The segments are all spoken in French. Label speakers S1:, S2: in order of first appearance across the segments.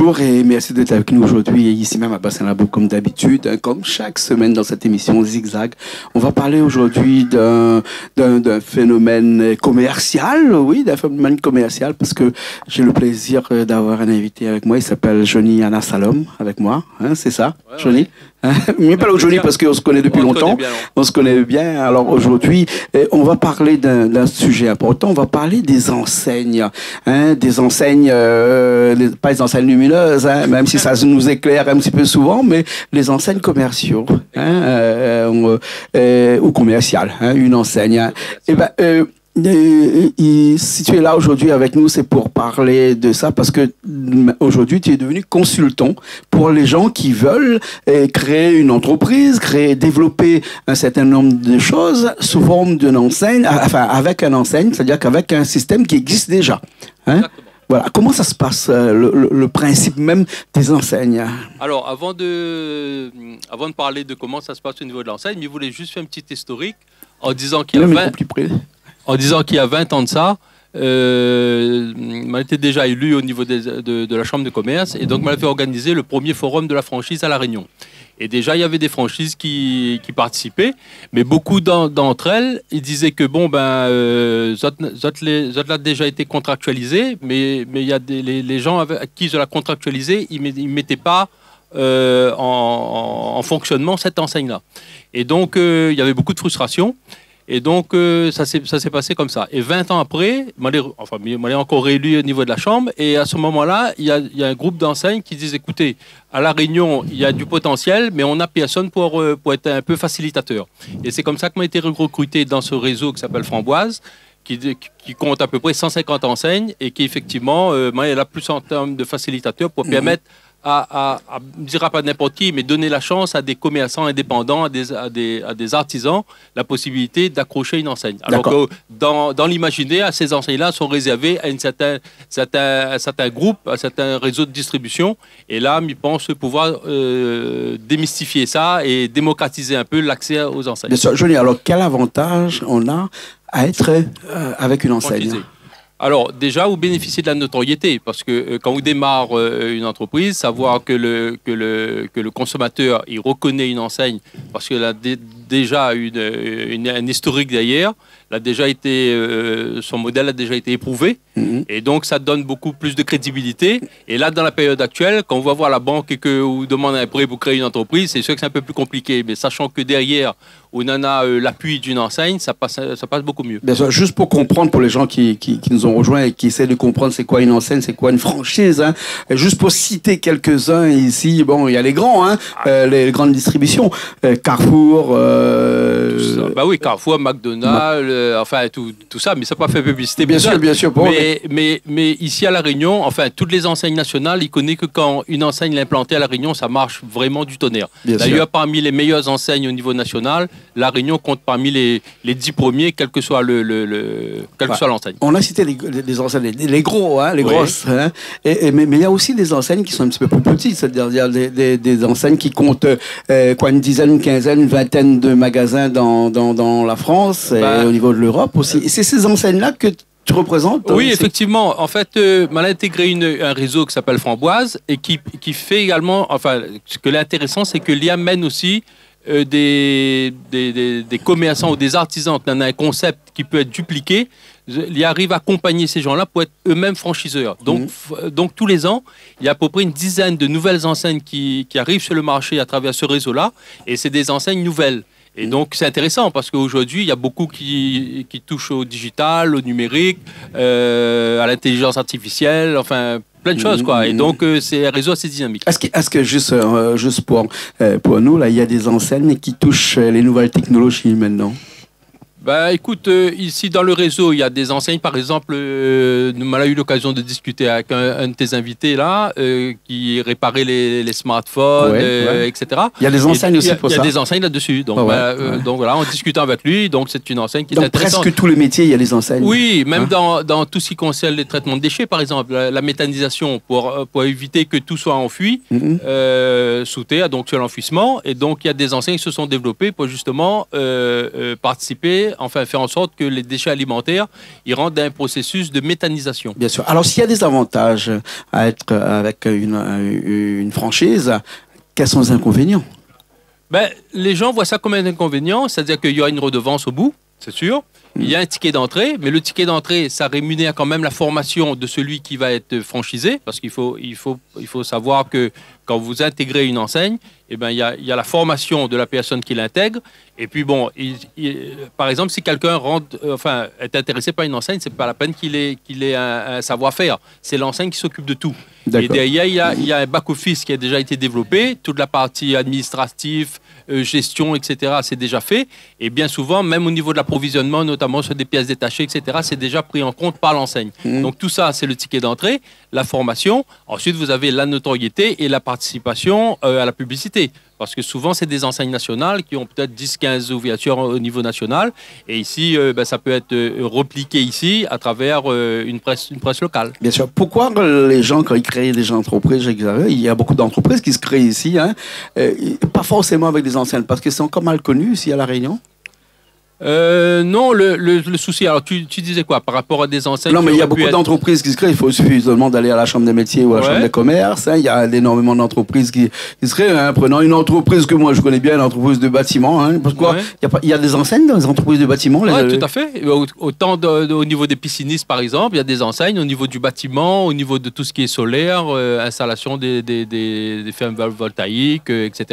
S1: bonjour et merci d'être avec nous aujourd'hui ici même à Bassin-Labo comme d'habitude, comme chaque semaine dans cette émission Zigzag. On va parler aujourd'hui d'un phénomène commercial, oui, d'un phénomène commercial parce que j'ai le plaisir d'avoir un invité avec moi, il s'appelle Johnny Anna Salom avec moi, hein, c'est ça, ouais, Johnny? Ouais. Mais pas Johnny parce qu'on se connaît depuis longtemps, on se connaît bien. Alors aujourd'hui, on va parler d'un sujet important, on va parler des enseignes, hein, des enseignes, pas les enseignes lumineuses, hein, même si ça nous éclaire un petit peu souvent, mais les enseignes commerciaux, hein, ou commerciales, hein, une enseigne. Hein. Et ben, si tu es là aujourd'hui avec nous, c'est pour parler de ça parce que aujourd'hui, tu es devenu consultant pour les gens qui veulent créer une entreprise, développer un certain nombre de choses sous forme d'une enseigne, enfin avec une enseigne, c'est-à-dire qu'avec un système qui existe déjà. Hein? Voilà. Comment ça se passe, le principe même des enseignes?
S2: Alors, avant de parler de comment ça se passe au niveau de l'enseigne, je voulais juste faire un petit historique en disant qu'il y a 20 ans de ça, m'a été déjà élu au niveau de la Chambre de commerce et donc m'a fait organiser le premier forum de la franchise à La Réunion. Et déjà, il y avait des franchises qui participaient, mais beaucoup d'entre elles, ils disaient que bon, ça a déjà été contractualisé, mais il y a les gens à qui je l'ai contractualisé, ils ne mettaient pas en fonctionnement cette enseigne-là. Et donc, il y avait beaucoup de frustration. Et donc, ça s'est passé comme ça. Et 20 ans après, je m'allais encore réélu au niveau de la Chambre. Et à ce moment-là, il y a un groupe d'enseignes qui disent, écoutez, à La Réunion, il y a du potentiel, mais on n'a personne pour être un peu facilitateur. Et c'est comme ça qu'on a été recruté dans ce réseau qui s'appelle Framboise, qui compte à peu près 150 enseignes et qui, effectivement, est là plus en termes de facilitateur pour permettre je ne dirais pas n'importe qui, mais donner la chance à des commerçants indépendants, à des artisans, la possibilité d'accrocher une enseigne. Alors que dans l'imaginaire, ces enseignes-là sont réservées à un certain groupe, à un certain réseau de distribution. Et là, je pense pouvoir démystifier ça et démocratiser un peu l'accès aux enseignes.
S1: Bien sûr, Johnny, alors quel avantage on a à être avec une enseigne?
S2: Alors, déjà, vous bénéficiez de la notoriété, parce que quand vous démarre une entreprise, savoir que le consommateur, il reconnaît une enseigne, parce qu'elle a déjà un historique derrière, son modèle a déjà été éprouvé, et donc ça donne beaucoup plus de crédibilité. Et là, dans la période actuelle, quand on va voir la banque et que vous demandez un prêt pour créer une entreprise, c'est sûr que c'est un peu plus compliqué, mais sachant que derrière, on en a l'appui d'une enseigne, ça passe beaucoup mieux.
S1: Bien sûr, juste pour comprendre, pour les gens qui nous ont rejoints et qui essaient de comprendre c'est quoi une enseigne, c'est quoi une franchise, hein. Juste pour citer quelques-uns ici, bon, il y a les grands, hein, les grandes distributions, Carrefour,
S2: bah oui, Carrefour, McDonald's, enfin tout ça, mais ça n'a pas fait publicité.
S1: Bien sûr.
S2: Mais ici à La Réunion, enfin toutes les enseignes nationales, ils connaissent que quand une enseigne est implantée à La Réunion, ça marche vraiment du tonnerre. D'ailleurs, parmi les meilleures enseignes au niveau national, La Réunion compte parmi les 10 premiers, quel que soit l'enseigne.
S1: On a cité les enseignes, les gros, hein, les grosses. Hein, mais il y a aussi des enseignes qui sont un petit peu plus petites, c'est-à-dire il y a des enseignes qui comptent une dizaine, une quinzaine, une vingtaine de magasins dans la France et au niveau de l'Europe aussi. Et c'est ces enseignes-là que tu représentes?
S2: Oui, effectivement. En fait, on a intégré un réseau qui s'appelle Framboise et qui fait également, enfin, ce que l'intéressant, c'est que l'IA mène aussi des commerçants ou des artisans qui ont un concept qui peut être dupliqué. Il arrive à accompagner ces gens-là pour être eux-mêmes franchiseurs. Donc, tous les ans, il y a à peu près une dizaine de nouvelles enseignes qui arrivent sur le marché à travers ce réseau-là. Et c'est des enseignes nouvelles. Et donc, c'est intéressant parce qu'aujourd'hui, il y a beaucoup qui touchent au digital, au numérique, à l'intelligence artificielle, enfin, plein de choses, quoi. Et donc, c'est un réseau assez dynamique.
S1: Est-ce que juste pour nous, là, il y a des enseignes qui touchent les nouvelles technologies maintenant?
S2: Ben, écoute, ici dans le réseau, il y a des enseignes, par exemple, on a eu l'occasion de discuter avec un de tes invités là, qui réparait les smartphones, etc.
S1: Il y a des enseignes aussi pour ça.
S2: Il y a des enseignes là-dessus. Donc, donc voilà, en discutant avec lui, donc c'est une enseigne qui est intéressante.
S1: Presque tous les métiers, il y a des enseignes.
S2: Oui, même dans tout ce qui concerne les traitements de déchets, par exemple, la méthanisation, pour éviter que tout soit enfoui sous terre, donc sur l'enfouissement. Et donc il y a des enseignes qui se sont développées pour justement participer enfin faire en sorte que les déchets alimentaires ils rentrent dans un processus de méthanisation.
S1: Bien sûr. Alors, s'il y a des avantages à être avec une franchise, quels sont les inconvénients?
S2: Ben, les gens voient ça comme un inconvénient, c'est-à-dire qu'il y aura une redevance au bout, c'est sûr. Il y a un ticket d'entrée, mais le ticket d'entrée, ça rémunère quand même la formation de celui qui va être franchisé, parce qu'il faut savoir que quand vous intégrez une enseigne, eh ben, il y a la formation de la personne qui l'intègre. Et puis bon, par exemple, si quelqu'un est intéressé par une enseigne, c'est pas la peine qu'il ait un savoir-faire. C'est l'enseigne qui s'occupe de tout. Et derrière, il y a un back-office qui a déjà été développé, toute la partie administrative, gestion, etc., c'est déjà fait. Et bien souvent, même au niveau de l'approvisionnement, notamment sur des pièces détachées, etc., c'est déjà pris en compte par l'enseigne. Donc tout ça, c'est le ticket d'entrée, la formation. Ensuite, vous avez la notoriété et la participation à la publicité. Parce que souvent, c'est des enseignes nationales qui ont peut-être 10-15 ouvertures au niveau national. Et ici, ça peut être repliqué ici à travers une presse locale.
S1: Bien sûr. Pourquoi les gens, quand ils créent des entreprises, il y a beaucoup d'entreprises qui se créent ici, hein, pas forcément avec des enseignes, parce que c'est encore mal connu ici à La Réunion?
S2: Non, le souci, alors tu disais quoi par rapport à des enseignes?
S1: Non, mais il y a beaucoup d'entreprises qui se créent. Il faut suffisamment d'aller à la chambre des métiers ou à la chambre des commerces. Hein. Il y a énormément d'entreprises qui se créent. Hein. Prenons une entreprise que moi je connais bien, une entreprise de bâtiment. Hein. Pourquoi il y a des enseignes dans les entreprises de bâtiment?
S2: Oui, tout à fait. Autant au niveau des piscinistes, par exemple, il y a des enseignes au niveau du bâtiment, au niveau de tout ce qui est solaire, installation des fermes voltaïques, etc.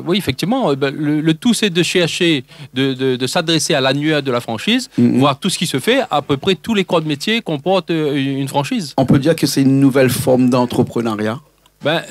S2: Oui, effectivement, le tout c'est de chercher de s'adresser à l'annuaire de la franchise, voir tout ce qui se fait. À peu près tous les corps de métier comportent une franchise.
S1: On peut dire que c'est une nouvelle forme d'entrepreneuriat?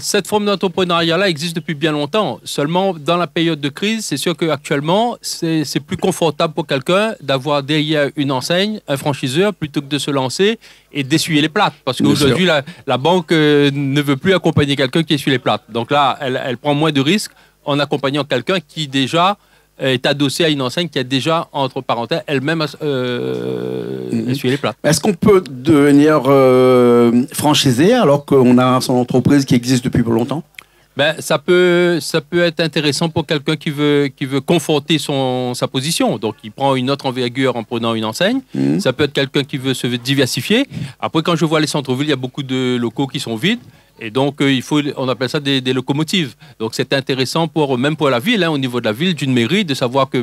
S2: Cette forme d'entrepreneuriat-là existe depuis bien longtemps. Seulement, dans la période de crise, c'est sûr qu'actuellement, c'est plus confortable pour quelqu'un d'avoir derrière une enseigne, un franchiseur, plutôt que de se lancer et d'essuyer les plates. Parce qu'aujourd'hui, la banque ne veut plus accompagner quelqu'un qui essuie les plates. Donc là, elle prend moins de risques en accompagnant quelqu'un qui déjà est adossé à une enseigne qui a déjà, entre parenthèses, elle-même essuyé les plats.
S1: Est-ce qu'on peut devenir franchisé alors qu'on a son entreprise qui existe depuis longtemps?
S2: Ça peut être intéressant pour quelqu'un qui veut conforter sa position. Donc, il prend une autre envergure en prenant une enseigne. Ça peut être quelqu'un qui veut se diversifier. Après, quand je vois les centres-villes, il y a beaucoup de locaux qui sont vides. Et donc, on appelle ça des locomotives. Donc, c'est intéressant même pour la ville, hein, au niveau de la ville, d'une mairie, de savoir que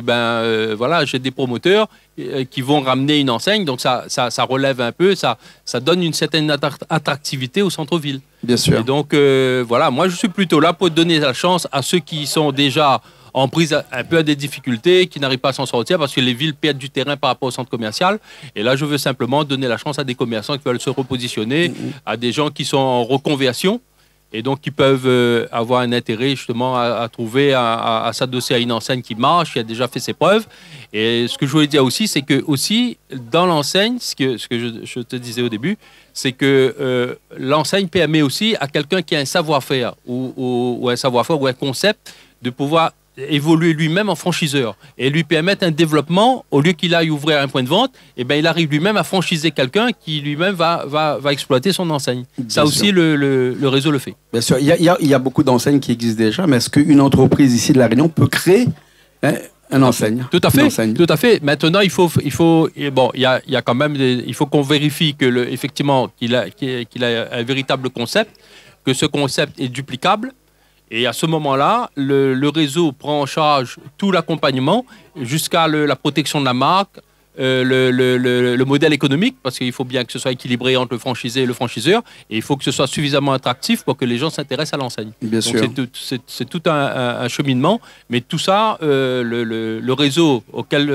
S2: j'ai des promoteurs qui vont ramener une enseigne. Donc, ça relève un peu, ça donne une certaine attractivité au centre-ville.
S1: Bien sûr.
S2: Et donc, moi, je suis plutôt là pour donner la chance à ceux qui sont déjà en prise un peu à des difficultés, qui n'arrivent pas à s'en sortir parce que les villes perdent du terrain par rapport au centre commercial. Et là, je veux simplement donner la chance à des commerçants qui veulent se repositionner, à des gens qui sont en reconversion et donc qui peuvent avoir un intérêt justement à trouver, à s'adosser à une enseigne qui marche, qui a déjà fait ses preuves. Et ce que je voulais dire aussi, c'est que aussi dans l'enseigne, ce que je te disais au début, c'est que l'enseigne permet aussi à quelqu'un qui a un savoir-faire ou un savoir-faire ou un concept de pouvoir évoluer lui-même en franchiseur et lui permettre un développement. Au lieu qu'il aille ouvrir un point de vente, il arrive lui-même à franchiser quelqu'un qui lui-même va exploiter son enseigne. Ça aussi, le réseau le fait.
S1: Bien sûr, il y a beaucoup d'enseignes qui existent déjà, mais est-ce qu'une entreprise ici de La Réunion peut créer une enseigne?
S2: Tout à fait. Tout à fait. Maintenant, il faut qu'on vérifie que effectivement qu'il a un véritable concept, que ce concept est duplicable. Et à ce moment-là, le réseau prend en charge tout l'accompagnement jusqu'à la protection de la marque, le modèle économique, parce qu'il faut bien que ce soit équilibré entre le franchisé et le franchiseur, et il faut que ce soit suffisamment attractif pour que les gens s'intéressent à l'enseigne.
S1: Bien sûr.
S2: C'est tout un cheminement, mais tout ça, le réseau auquel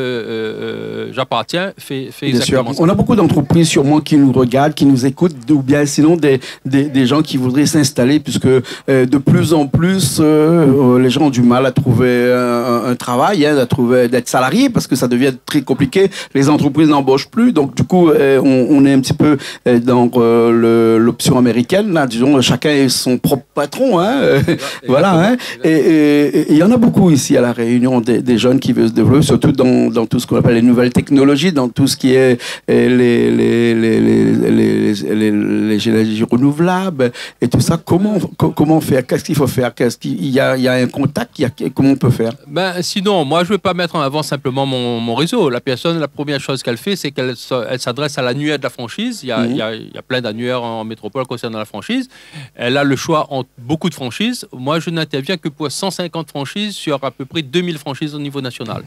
S2: j'appartiens fait exactement ça.
S1: On a beaucoup d'entreprises sûrement qui nous regardent, qui nous écoutent, ou bien sinon des gens qui voudraient s'installer, puisque de plus en plus, les gens ont du mal à trouver un travail, à trouver d'être salariés, parce que ça devient très compliqué. les entreprises n'embauchent plus. Donc, du coup, on est un petit peu dans l'option américaine. Là, disons, chacun est son propre patron. Hein, voilà. Hein, et il y en a beaucoup ici à La Réunion, des jeunes qui veulent se développer, surtout dans tout ce qu'on appelle les nouvelles technologies, dans tout ce qui est les énergies renouvelables et tout ça. Comment faire? Qu'est-ce qu'il faut faire? Il y a un contact? Comment on peut faire?
S2: Ben, sinon, moi, je ne veux pas mettre en avant simplement mon réseau. La personne, la première chose qu'elle fait, c'est qu'elle s'adresse à l'annuaire de la franchise. Il y a plein d'annuaires en métropole concernant la franchise. Elle a le choix entre beaucoup de franchises. Moi, je n'interviens que pour 150 franchises sur à peu près 2000 franchises au niveau national.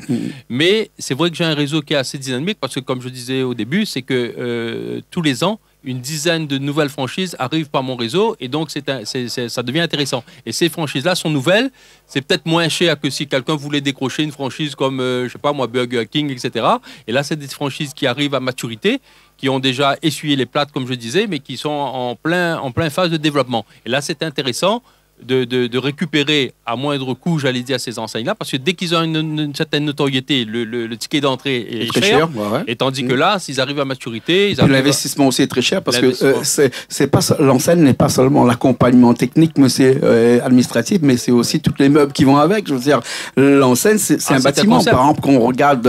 S2: Mais c'est vrai que j'ai un réseau qui est assez dynamique parce que, comme je disais au début, c'est que tous les ans, une dizaine de nouvelles franchises arrivent par mon réseau et donc ça devient intéressant. Et ces franchises-là sont nouvelles. C'est peut-être moins cher que si quelqu'un voulait décrocher une franchise comme, je sais pas moi, Burger King, etc. Et là, c'est des franchises qui arrivent à maturité, qui ont déjà essuyé les plates, comme je disais, mais qui sont en plein phase de développement. Et là, c'est intéressant de récupérer à moindre coût, j'allais dire, ces enseignes-là, parce que dès qu'ils ont une certaine notoriété, le ticket d'entrée est très cher. Ouais. Et tandis que là, s'ils arrivent à maturité...
S1: L'investissement aussi est très cher, parce que l'enseigne n'est pas seulement l'accompagnement technique, mais c'est administratif, mais c'est aussi tous les meubles qui vont avec. Je veux dire, l'enseigne, c'est un bâtiment. Par exemple, quand on regarde,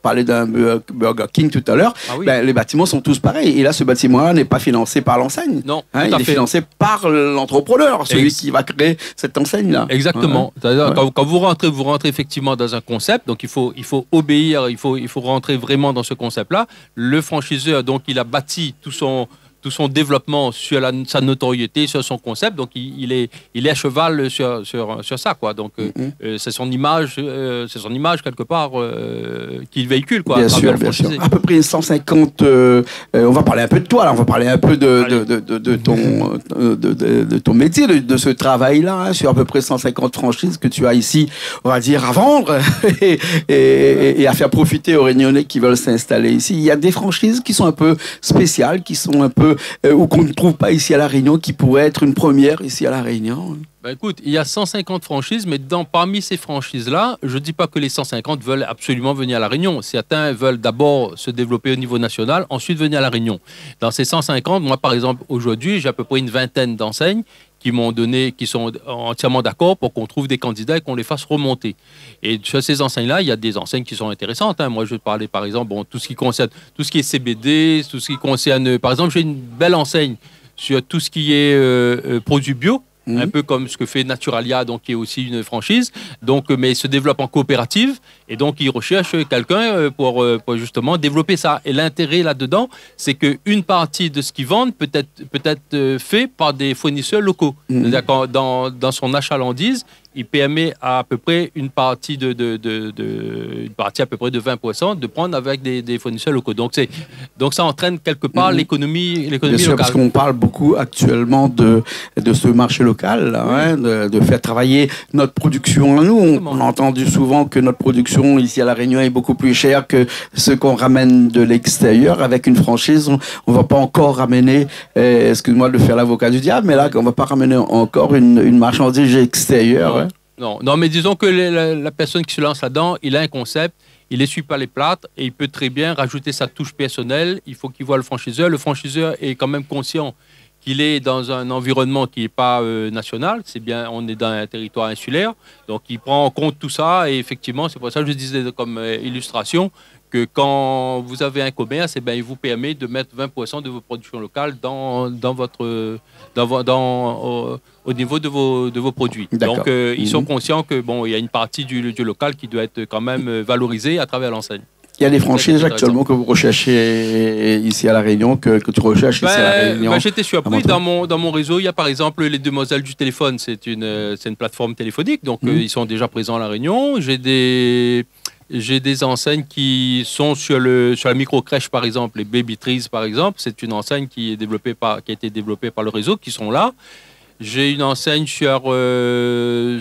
S1: parler d'un Burger King tout à l'heure, les bâtiments sont tous pareils. Et là, ce bâtiment-là n'est pas financé par l'enseigne.
S2: Non,
S1: il est financé par l'entrepreneur, celui qui va créer cette enseigne-là.
S2: Exactement. Ouais. Quand vous rentrez effectivement dans un concept, donc il faut obéir, il faut rentrer vraiment dans ce concept-là. Le franchiseur, donc, il a bâti tout son développement sur sa notoriété, sur son concept. Donc, il est à cheval sur ça, quoi. Donc, c'est son image quelque part qu'il véhicule, quoi.
S1: Bien sûr. À peu près 150. On va parler un peu de toi, là. On va parler un peu de ton métier, de ce travail-là, hein, sur à peu près 150 franchises que tu as ici, on va dire, à vendre et à faire profiter aux Réunionnais qui veulent s'installer ici. Il y a des franchises qui sont un peu spéciales, qui sont un peu ou qu'on ne trouve pas ici à La Réunion, qui pourrait être une première ici à La Réunion?
S2: Ben écoute, il y a 150 franchises, mais parmi ces franchises-là, je ne dis pas que les 150 veulent absolument venir à La Réunion. Certains veulent d'abord se développer au niveau national, ensuite venir à La Réunion. Dans ces 150, moi par exemple, aujourd'hui, j'ai à peu près une vingtaine d'enseignes qui m'ont donné, qui sont entièrement d'accord pour qu'on trouve des candidats et qu'on les fasse remonter. Et sur ces enseignes-là, il y a des enseignes qui sont intéressantes. Hein. Moi, je vais te parler, par exemple, tout ce qui concerne tout ce qui est CBD, tout ce qui concerne... Par exemple, j'ai une belle enseigne sur tout ce qui est produits bio, un peu comme ce que fait Naturalia, donc qui est aussi une franchise, donc mais se développe en coopérative et donc ils recherchent quelqu'un pour justement développer ça. Et l'intérêt là-dedans, c'est qu'une partie de ce qu'ils vendent peut être fait par des fournisseurs locaux. Dans son achalandise, il permet à peu près une partie une partie à peu près de 20% de prendre avec des fournisseurs locaux. Donc ça entraîne quelque part l'économie
S1: Bien sûr,
S2: locale.
S1: Parce qu'on parle beaucoup actuellement de ce marché local, là, hein, de faire travailler notre production à nous. On a entendu souvent que notre production ici à La Réunion est beaucoup plus chère que ce qu'on ramène de l'extérieur. Avec une franchise, on va pas encore ramener, excuse-moi de faire l'avocat du diable, mais là, on va pas ramener encore une marchandise extérieure.
S2: Non, mais disons que la personne qui se lance là-dedans, il a un concept, il essuie pas les plates et il peut très bien rajouter sa touche personnelle. Il faut qu'il voit le franchiseur. Le franchiseur est quand même conscient qu'il est dans un environnement qui n'est pas national. C'est bien, on est dans un territoire insulaire. Donc, il prend en compte tout ça et effectivement, c'est pour ça que je disais comme illustration que quand vous avez un commerce, il vous permet de mettre 20% de vos productions locales au niveau de vos produits. Donc, ils sont conscients que il y a une partie du local qui doit être quand même valorisée à travers l'enseigne.
S1: Il y a des franchises actuellement que vous recherchez ici à La Réunion, que tu recherches ici à La Réunion.
S2: J'étais surpris. Dans mon réseau, il y a par exemple les Demoiselles du téléphone. C'est une plateforme téléphonique, donc ils sont déjà présents à La Réunion. J'ai des enseignes qui sont sur la micro-crèche, par exemple, les Baby Trees, par exemple. C'est une enseigne qui a été développée par le réseau, qui sont là. J'ai une enseigne sur la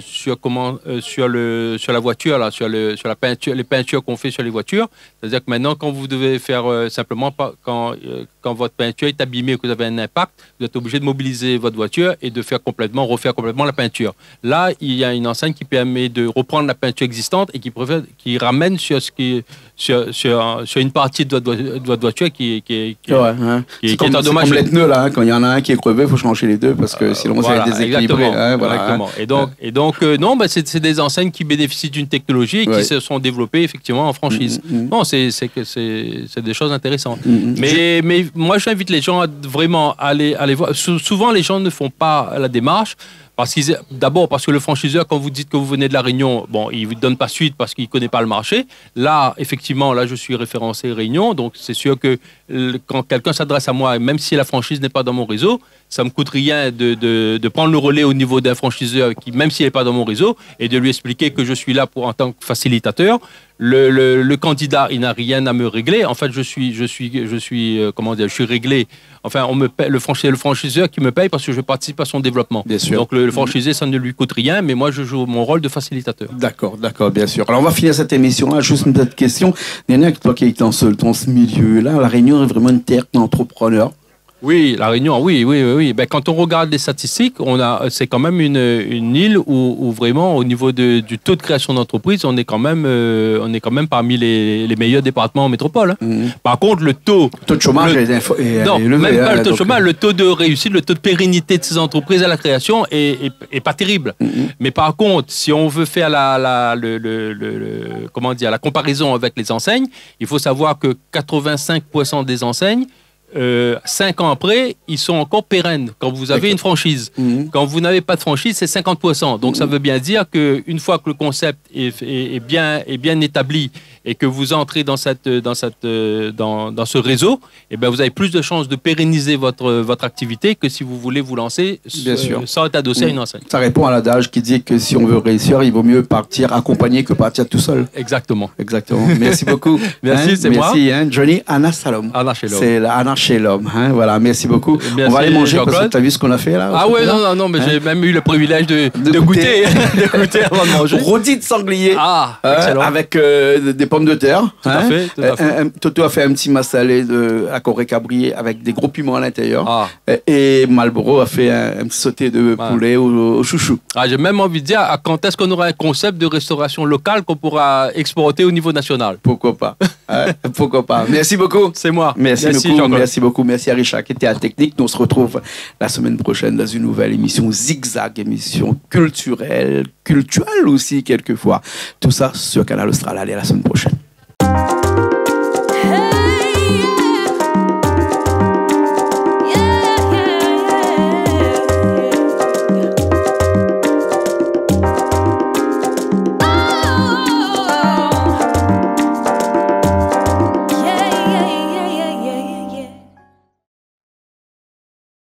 S2: voiture, là, sur la peinture, les peintures qu'on fait sur les voitures. C'est-à-dire que maintenant, quand vous devez faire simplement, quand quand votre peinture est abîmée, que vous avez un impact, vous êtes obligé de mobiliser votre voiture et de refaire complètement la peinture. Là, il y a une enseigne qui permet de reprendre la peinture existante et qui ramène sur une partie de votre voiture qui est endommagée.
S1: C'est comme les pneus, là, hein, quand il y en a un qui est crevé, il faut changer les deux parce que sinon ça va être déséquilibré.
S2: Exactement. Et donc non, c'est des enseignes qui bénéficient d'une technologie et qui se sont développées effectivement en franchise. Non, c'est des choses intéressantes. Mais moi, j'invite les gens à vraiment aller voir. Souvent, les gens ne font pas la démarche. D'abord, parce que le franchiseur, quand vous dites que vous venez de La Réunion, bon, il ne vous donne pas suite parce qu'il ne connaît pas le marché. Là, effectivement, je suis référencé Réunion. Donc, c'est sûr que quand quelqu'un s'adresse à moi, même si la franchise n'est pas dans mon réseau, ça ne me coûte rien de prendre le relais au niveau d'un franchiseur qui, même s'il n'est pas dans mon réseau, et de lui expliquer que je suis là en tant que facilitateur. Le candidat, il n'a rien à me régler. En fait, je suis réglé. Enfin, on me paie, le franchiseur qui me paye parce que je participe à son développement.
S1: Bien sûr.
S2: Donc, le franchisé, ça ne lui coûte rien, mais moi, je joue mon rôle de facilitateur.
S1: D'accord, bien sûr. Alors, on va finir cette émission-là. Juste une petite question. Nénia, toi qui es dans ce milieu-là, La Réunion est vraiment une terre d'entrepreneurs.
S2: Oui, La Réunion, oui. Ben, quand on regarde les statistiques, c'est quand même une île où vraiment, au niveau du taux de création d'entreprises, on est quand même parmi les meilleurs départements en métropole. Hein. Par contre, le taux
S1: de chômage est
S2: non,
S1: élevé.
S2: Même pas le taux de chômage, le taux de réussite, le taux de pérennité de ces entreprises à la création est pas terrible. Mais par contre, si on veut faire la comparaison avec les enseignes, il faut savoir que 85% des enseignes 5 ans après, ils sont encore pérennes quand vous avez une franchise. Quand vous n'avez pas de franchise, c'est 50%. Donc, ça veut bien dire qu'une fois que le concept est bien établi et que vous entrez dans ce réseau, eh bien, vous avez plus de chances de pérenniser votre activité que si vous voulez vous lancer sans être adossé à une enseigne.
S1: Ça répond à l'adage qui dit que si on veut réussir, il vaut mieux partir accompagné que partir tout seul.
S2: Exactement.
S1: Merci beaucoup.
S2: Merci, c'est moi.
S1: Merci, Johnny. Anna Shalom.
S2: Anna Shalom.
S1: C'est Anna Shalom. Voilà, merci beaucoup.
S2: Merci,
S1: on va aller manger parce que tu as vu ce qu'on a fait là.
S2: Ah ouais, non, mais j'ai même eu le privilège de goûter. De goûter avant de manger.
S1: Rôti de sanglier.
S2: Excellent.
S1: Avec des pommes de terre.
S2: Tout à fait.
S1: Toto a fait un petit massalé à Corée Cabrier avec des gros piments à l'intérieur. Et Malboro a fait un petit sauté de poulet au chouchou.
S2: J'ai même envie de dire, quand est-ce qu'on aura un concept de restauration locale qu'on pourra exporter au niveau national?
S1: Pourquoi pas. Pourquoi pas. Merci beaucoup.
S2: C'est moi.
S1: Merci beaucoup. Merci à Richard qui était à la technique. Nous on se retrouve la semaine prochaine dans une nouvelle émission Zigzag, émission culturelle aussi quelquefois. Tout ça sur Canal Austral. Allez, à la semaine prochaine.